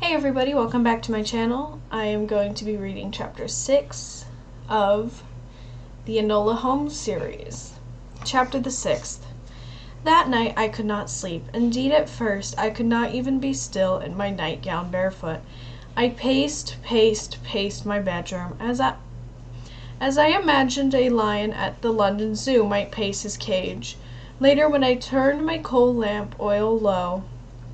Hey everybody, welcome back to my channel. I am going to be reading chapter 6 of the Enola Holmes series. Chapter the 6th. That night I could not sleep. Indeed, at first I could not even be still in my nightgown barefoot. I paced my bedroom as I imagined a lion at the London Zoo might pace his cage. Later, when I turned my coal lamp oil low,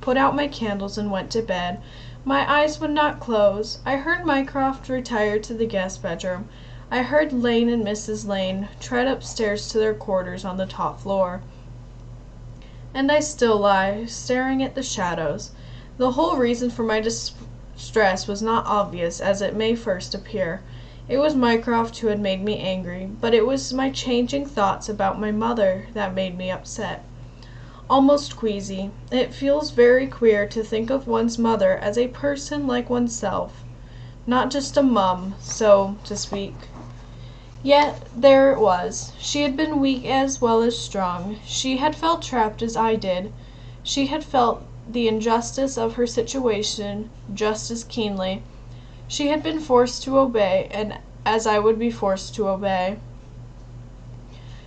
put out my candles and went to bed, my eyes would not close. I heard Mycroft retire to the guest bedroom. I heard Lane and Mrs. Lane tread upstairs to their quarters on the top floor. And I still lie, staring at the shadows. The whole reason for my distress was not obvious as it may first appear. It was Mycroft who had made me angry, but it was my changing thoughts about my mother that made me upset. Almost queasy. It feels very queer to think of one's mother as a person like oneself, not just a mum, so to speak. Yet there it was. She had been weak as well as strong. She had felt trapped as I did. She had felt the injustice of her situation just as keenly. She had been forced to obey, and as I would be forced to obey.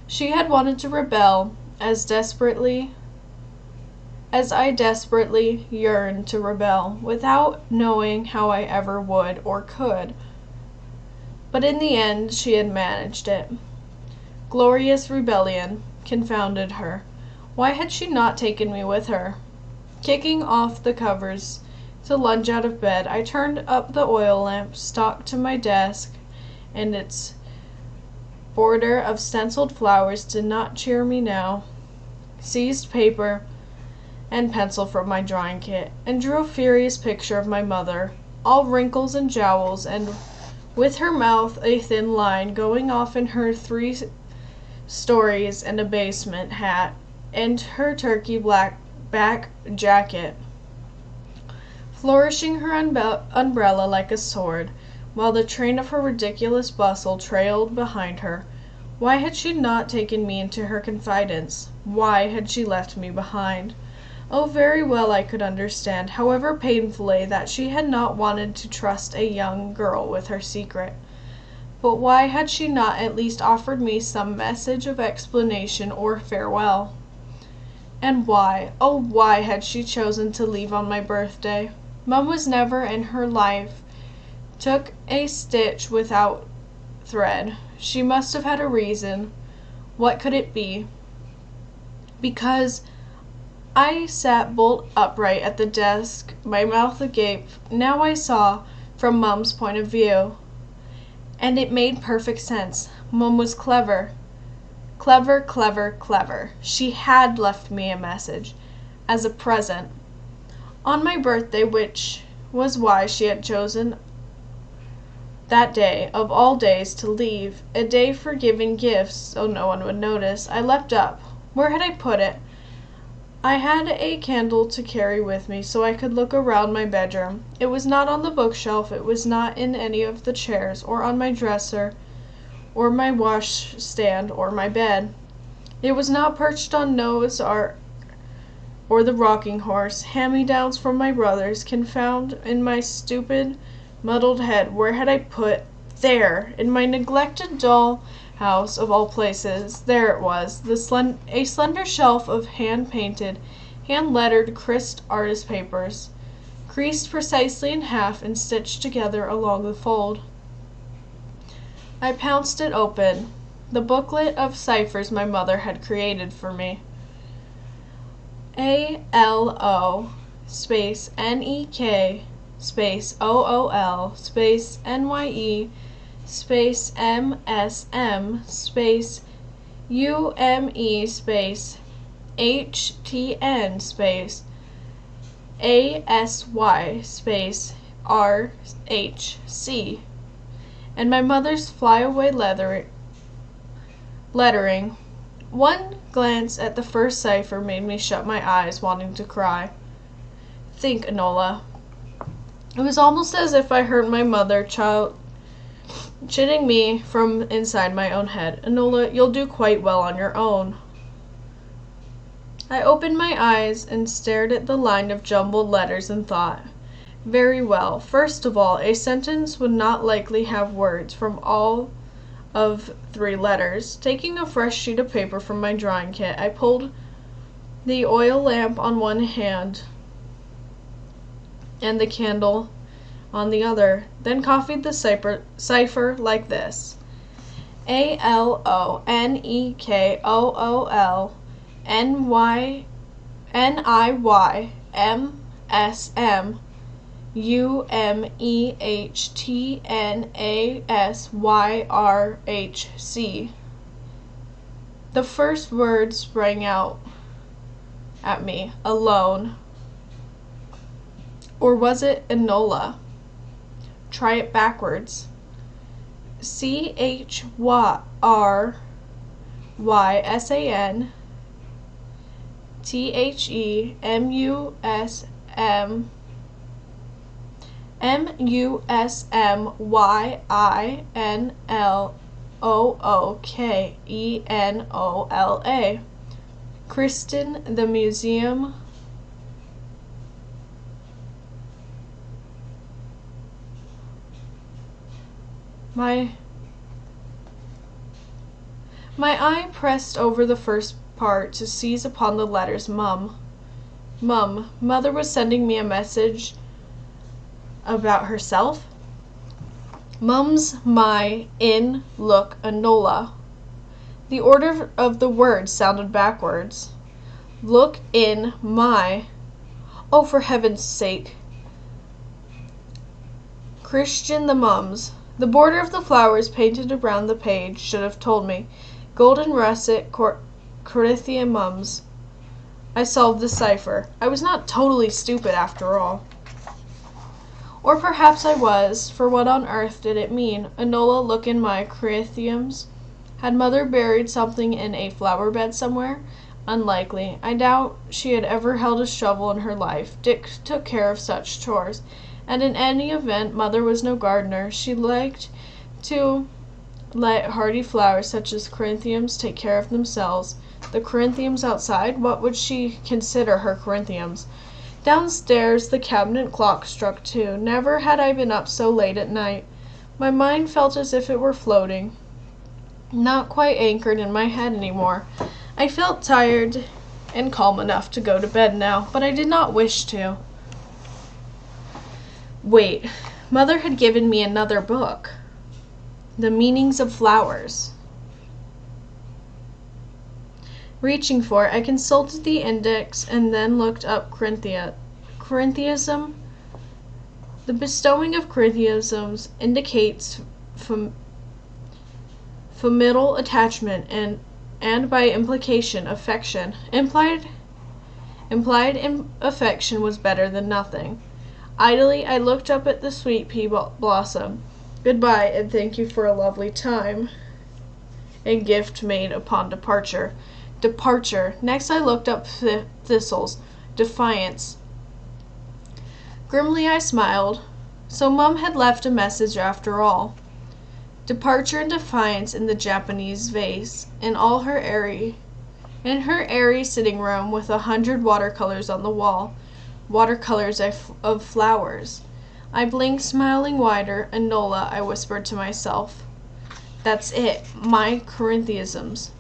She had wanted to rebel as I desperately yearned to rebel, without knowing how I ever would or could. But in the end she had managed it. Glorious rebellion confounded her. Why had she not taken me with her? Kicking off the covers to lunge out of bed, I turned up the oil lamp, stalked to my desk, and its border of stenciled flowers did not cheer me now, seized paper and pencil from my drawing kit, and drew a furious picture of my mother, all wrinkles and jowls, and with her mouth a thin line going off in her 3 stories and a basement hat, and her turkey black back jacket, flourishing her umbrella like a sword, while the train of her ridiculous bustle trailed behind her. Why had she not taken me into her confidence? Why had she left me behind? Oh, very well I could understand, however painfully, that she had not wanted to trust a young girl with her secret. But why had she not at least offered me some message of explanation or farewell? And why, oh why, had she chosen to leave on my birthday? Mum was never in her life took a stitch without thread. She must have had a reason. What could it be? Because I sat bolt upright at the desk, my mouth agape. Now I saw from Mum's point of view, and it made perfect sense. Mum was clever. Clever. She had left me a message, as a present, on my birthday, which was why she had chosen that day, of all days, to leave, a day for giving gifts so no one would notice. I leapt up. Where had I put it? I had a candle to carry with me, so I could look around my bedroom. It was not on the bookshelf, it was not in any of the chairs, or on my dresser, or my washstand, or my bed. It was not perched on Noah's Ark, or the rocking horse, hand-me-downs from my brothers, confound in my stupid, muddled head. Where had I put? There! In my neglected doll house of all places. There it was, a slender shelf of hand-painted, hand-lettered, crisped artist papers, creased precisely in half and stitched together along the fold. I pounced it open. The booklet of ciphers my mother had created for me. ALO space NEK space OOL space NYE space MSM space UME space HTN space ASY space RHC, and my mother's flyaway lettering. One glance at the first cipher made me shut my eyes, wanting to cry. Think, Enola. It was almost as if I heard my mother chiding me from inside my own head. Enola, you'll do quite well on your own. I opened my eyes and stared at the line of jumbled letters and thought, Very well. First of all, a sentence would not likely have words from all of 3 letters. Taking a fresh sheet of paper from my drawing kit, I pulled the oil lamp on one hand and the candle on the other, then copied the cipher like this: ALONEYYMSM The first word sprang out at me: alone. Or was it Enola? Try it backwards. CHREMUSMYINLOOKENOLA. Kristen, the museum. My eye pressed over the first part to seize upon the letters Mum. Mum. Mother was sending me a message about herself? Mum's my in look Enola. The order of the words sounded backwards. Look in my. Oh, for heaven's sake. Christian the Mums. The border of the flowers painted around the page should have told me. Golden russet Corinthian Mums. I solved the cipher. I was not totally stupid after all. Or perhaps I was, for what on earth did it mean? Enola, look in my Corinthians. Had Mother buried something in a flower bed somewhere? Unlikely. I doubt she had ever held a shovel in her life. Dick took care of such chores. And in any event, Mother was no gardener. She liked to let hardy flowers such as Corinthians take care of themselves. The Corinthians outside? What would she consider her Corinthians? Downstairs the cabinet clock struck 2. Never had I been up so late at night. My mind felt as if it were floating, not quite anchored in my head anymore. I felt tired and calm enough to go to bed now, but I did not wish to. Wait, Mother had given me another book. The Meanings of Flowers. Reaching for it, I consulted the index and then looked up Corinthianism. The bestowing of Corinthianisms indicates familial attachment and by implication affection. Implied affection was better than nothing. Idly, I looked up at the sweet pea blossom. Goodbye, and thank you for a lovely time. A gift made upon departure. Departure. Next, I looked up thistles. Defiance. Grimly, I smiled. So Mum had left a message after all. Departure and defiance in the Japanese vase, in her airy sitting room with 100 watercolors on the wall. Watercolors of flowers. I blinked, smiling wider. Enola, I whispered to myself. That's it. My Corinthianisms.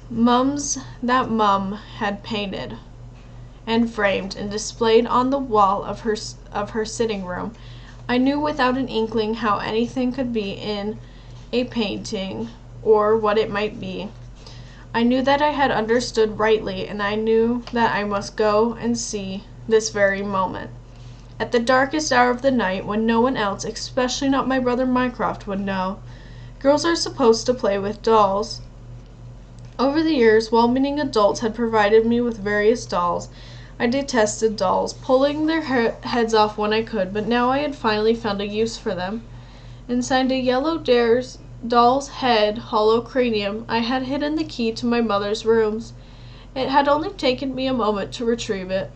Mums that Mum had painted and framed and displayed on the wall of her sitting room. I knew without an inkling how anything could be in a painting or what it might be. I knew that I had understood rightly, and I knew that I must go and see this very moment. At the darkest hour of the night, when no one else, especially not my brother Mycroft, would know. Girls are supposed to play with dolls. Over the years, well-meaning adults had provided me with various dolls. I detested dolls, pulling their heads off when I could, but now I had finally found a use for them. Inside a yellow doll's head, hollow cranium, I had hidden the key to my mother's rooms. It had only taken me a moment to retrieve it.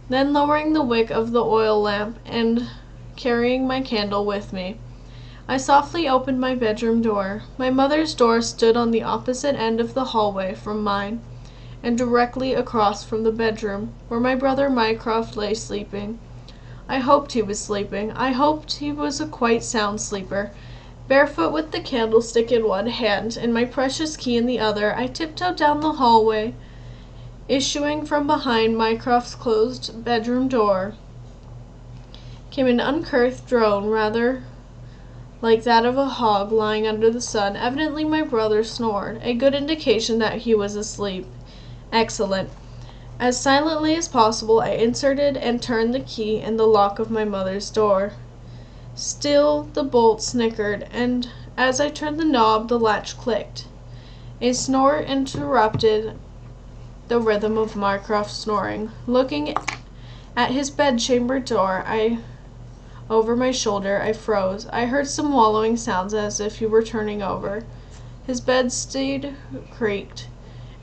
Then, lowering the wick of the oil lamp and carrying my candle with me, I softly opened my bedroom door. My mother's door stood on the opposite end of the hallway from mine, and directly across from the bedroom where my brother Mycroft lay sleeping. I hoped he was sleeping. I hoped he was a quite sound sleeper. Barefoot with the candlestick in one hand and my precious key in the other, I tiptoed down the hallway, issuing from behind Mycroft's closed bedroom door came an uncouth drone, rather like that of a hog lying under the sun. Evidently my brother snored, a good indication that he was asleep. Excellent. As silently as possible, I inserted and turned the key in the lock of my mother's door. Still the bolt snickered, and as I turned the knob, the latch clicked. A snore interrupted the rhythm of Mycroft's snoring. Looking at his bedchamber door, over my shoulder, I froze. I heard some wallowing sounds as if he were turning over. His bedstead creaked,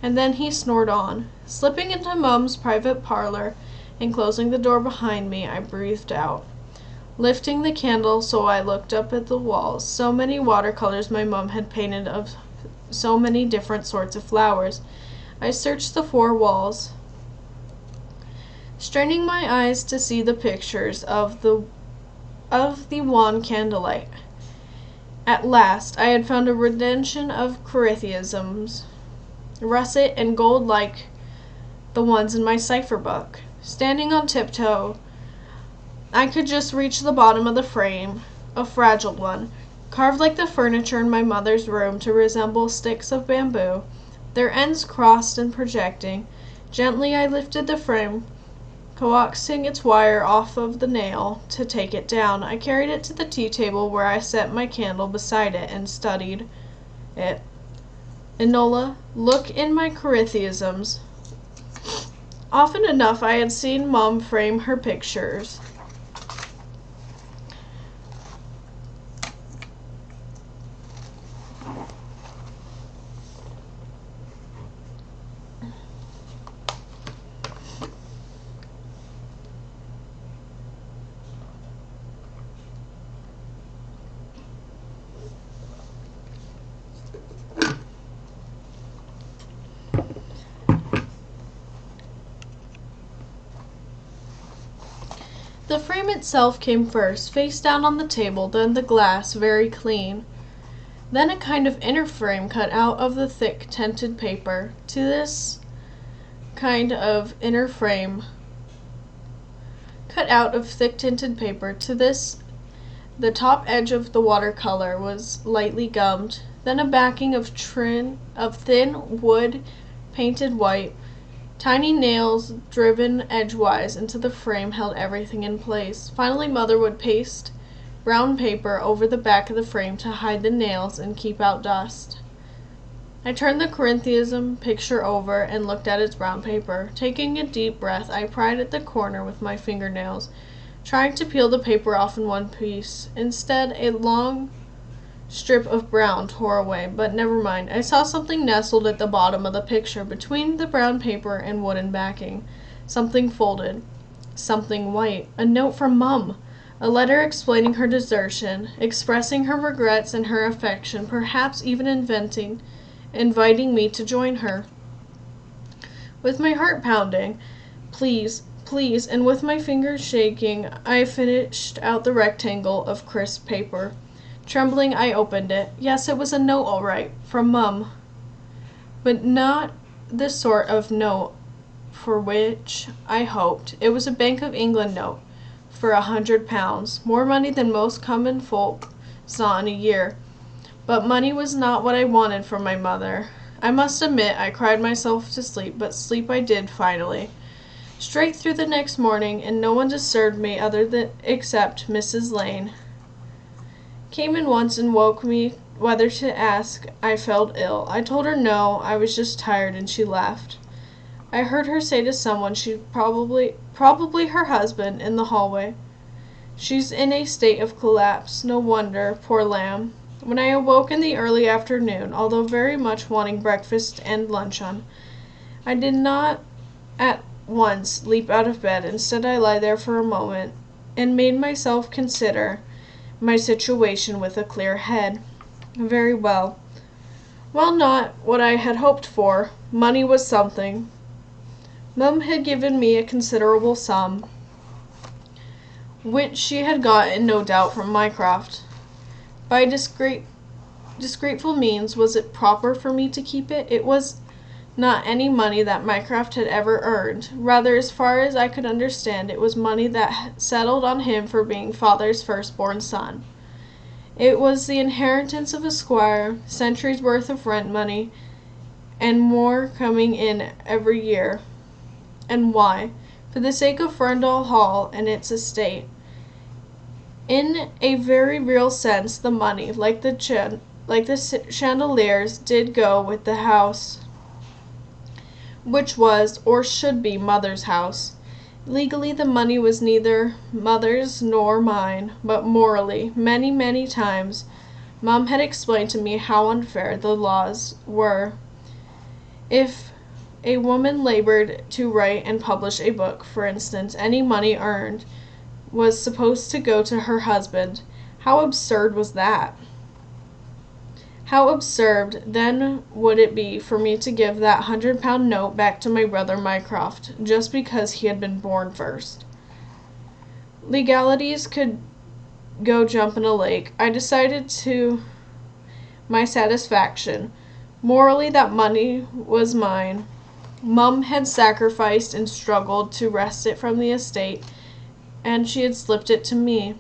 and then he snored on. Slipping into Mum's private parlor and closing the door behind me, I breathed out. Lifting the candle, so I looked up at the walls. So many watercolors my mum had painted of so many different sorts of flowers. I searched the 4 walls, straining my eyes to see the pictures of the wan candlelight. At last, I had found a rendition of Corinthianisms, russet and gold like the ones in my cipher book. Standing on tiptoe, I could just reach the bottom of the frame, a fragile one, carved like the furniture in my mother's room to resemble sticks of bamboo, their ends crossed and projecting. Gently I lifted the frame, coaxing its wire off of the nail to take it down. I carried it to the tea table where I set my candle beside it and studied it. Enola, look in my Corinthianisms. Often enough I had seen Mum frame her pictures. The frame itself came first, face down on the table, then the glass, very clean. Then a kind of inner frame cut out of the thick tinted paper. To this kind of inner frame, cut out of thick tinted paper, to this the top edge of the watercolor was lightly gummed, then a backing of thin wood painted white. Tiny nails driven edgewise into the frame held everything in place. Finally, Mother would paste brown paper over the back of the frame to hide the nails and keep out dust. I turned the Corinthianism picture over and looked at its brown paper. Taking a deep breath, I pried at the corner with my fingernails, trying to peel the paper off in one piece. Instead, a long strip of brown tore away, but never mind. I saw something nestled at the bottom of the picture, between the brown paper and wooden backing. Something folded. Something white. A note from Mum. A letter explaining her desertion, expressing her regrets and her affection, perhaps even inviting me to join her. With my heart pounding, please, please, and with my fingers shaking, I finished out the rectangle of crisp paper. Trembling, I opened it. Yes, it was a note all right, from Mum. But not the sort of note for which I hoped. It was a Bank of England note for £100, more money than most common folk saw in a year. But money was not what I wanted from my mother. I must admit I cried myself to sleep, but sleep I did finally. Straight through the next morning, and no one disturbed me except Mrs. Lane. Came in once and woke me whether to ask I felt ill. I told her no, I was just tired, and she left. I heard her say to someone, probably her husband, in the hallway, "She's in a state of collapse. No wonder, poor lamb." When I awoke in the early afternoon, although very much wanting breakfast and luncheon, I did not at once leap out of bed. Instead, I lay there for a moment and made myself consider my situation with a clear head. Very well. Well, not what I had hoped for. Money was something. Mum had given me a considerable sum. which she had gotten, no doubt, from Mycroft. By disgraceful means, was it proper for me to keep it? It was not any money that Mycroft had ever earned. Rather, as far as I could understand, it was money that settled on him for being father's firstborn son. It was the inheritance of a squire, centuries' worth of rent money, and more coming in every year. And why? For the sake of Ferndale Hall and its estate. In a very real sense, the money, like the chandeliers, did go with the house, which was, or should be, Mother's house. Legally, the money was neither Mother's nor mine, but morally, many, many times, Mum had explained to me how unfair the laws were. If a woman labored to write and publish a book, for instance, any money earned was supposed to go to her husband. How absurd was that? How absurd, then, would it be for me to give that £100 note back to my brother Mycroft, just because he had been born first? Legalities could go jump in a lake. I decided to my satisfaction. Morally, that money was mine. Mum had sacrificed and struggled to wrest it from the estate, and she had slipped it to me.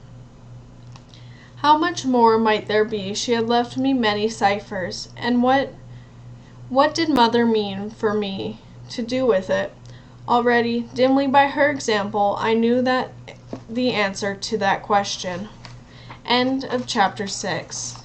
How much more might there be? She had left me many ciphers. And what did Mother mean for me to do with it? Already, dimly by her example, I knew the answer to that question. End of chapter 6.